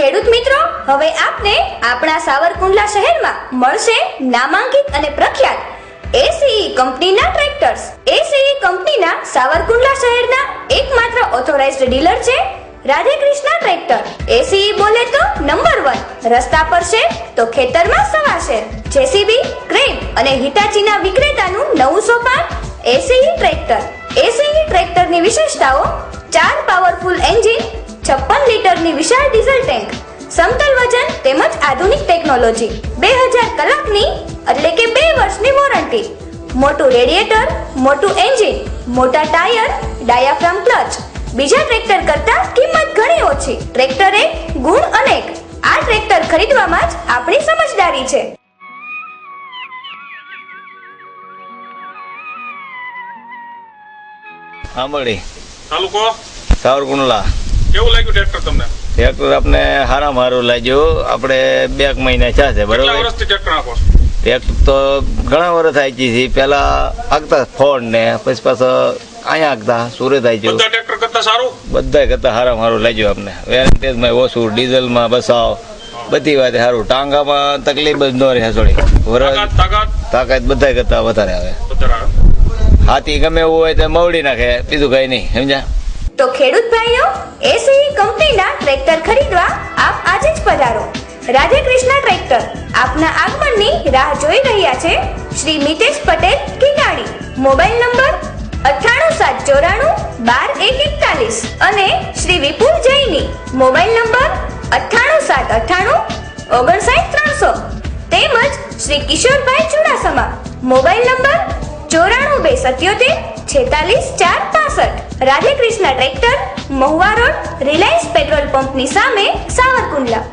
ખેડૂત મિત્રો, હવે આપને આપણા સાવરકુંડલા શહેરમાં મળશે નામાંકિત અને પ્રખ્યાત એસીઈ કંપનીના ટ્રેક્ટર્સ। એસીઈ કંપનીના સાવરકુંડલા શહેરના એકમાત્ર ઓથોરાઇઝ્ડ ડીલર છે રાધેકૃષ્ણ ટ્રેક્ટર। એસીઈ બોલે તો નંબર 1, રસ્તા પર છે તો ખેતરમાં સવા શેર। જેસીબી, ક્રેન અને હિટાચીના વિક્રેતાનું નવું સોપાન એસીઈ ટ્રેક્ટર। એસીઈ ટ્રેક્ટરની વિશેષતાઓ: 4 પાવરફુલ એન્જિન, 56 લીટરની વિશાળ ડીઝલ ટેન્ક, સમતલ વજન તેમજ આધુનિક ટેકનોલોજી, 2000 કલાકની એટલે કે 2 વર્ષની વોરંટી, મોટું રેડિએટર, મોટું એન્જિન, મોટા ટાયર, ડાયાફ્રામ ક્લચ। બીજા ટ્રેક્ટર કરતા કિંમત ઘણી ઓછી। ટ્રેક્ટર એક, ગુણ અનેક। આ ટ્રેક્ટર ખરીદવામાં જ આપણી સમજદારી છે। આંબરડી તાલુકો સાવરકુંડલા। કેવું લાગ્યું ટ્રેક્ટર તમને? ટ્રેક્ટર આપણે હારામાં હારું લાગ્યું। આપણે 2 મહિના થયા છે, કેટલા બરોબર? વર્ષથી ટ્રેક્ટર નાખો? ટ્રેક્ટર તો ઘણા વર્ષ આવી છે। પેલા આગતા ફોર્ડ ને પછી પાછો અહીંયા આગતા સુરત આવી ગયું। બધા ટ્રેક્ટર કરતા સારું? બધા કરતા હારામાં હારું લાગ્યું આપણે। વેરંટેજમાં ઓછું, ડીઝલમાં બસાવ, બધી વાત સારું। ટાંગામાં તકલીફ જ ન રહે, થોડી તાકાત બધા કરતા વધારે આવે। હાથી ગમે એવું હોય તો મવડી નાખે, બીજું કઈ નહીં, સમજ્યા? તો ખેડૂત ભાઈઓ, એસીઈ કંપનીના ટ્રેક્ટર ખરીદવા આપ આજે જ પધારો। રાધેકૃષ્ણ ટ્રેક્ટર આપના આગમનની રાહ જોઈ રહ્યા છે। શ્રી મિતેશ પટેલ કિનાણી, મોબાઈલ નંબર 9874912141 અને શ્રી વિપુલ જૈની, મોબાઈલ નંબર 9878989300 તેમજ Shri Kishorbhai Chudasama, mobile number 9427746465। Radhekrishna tractor, Mahuva road, Reliance petrol પંપની સામે, સાવરકુંડલા।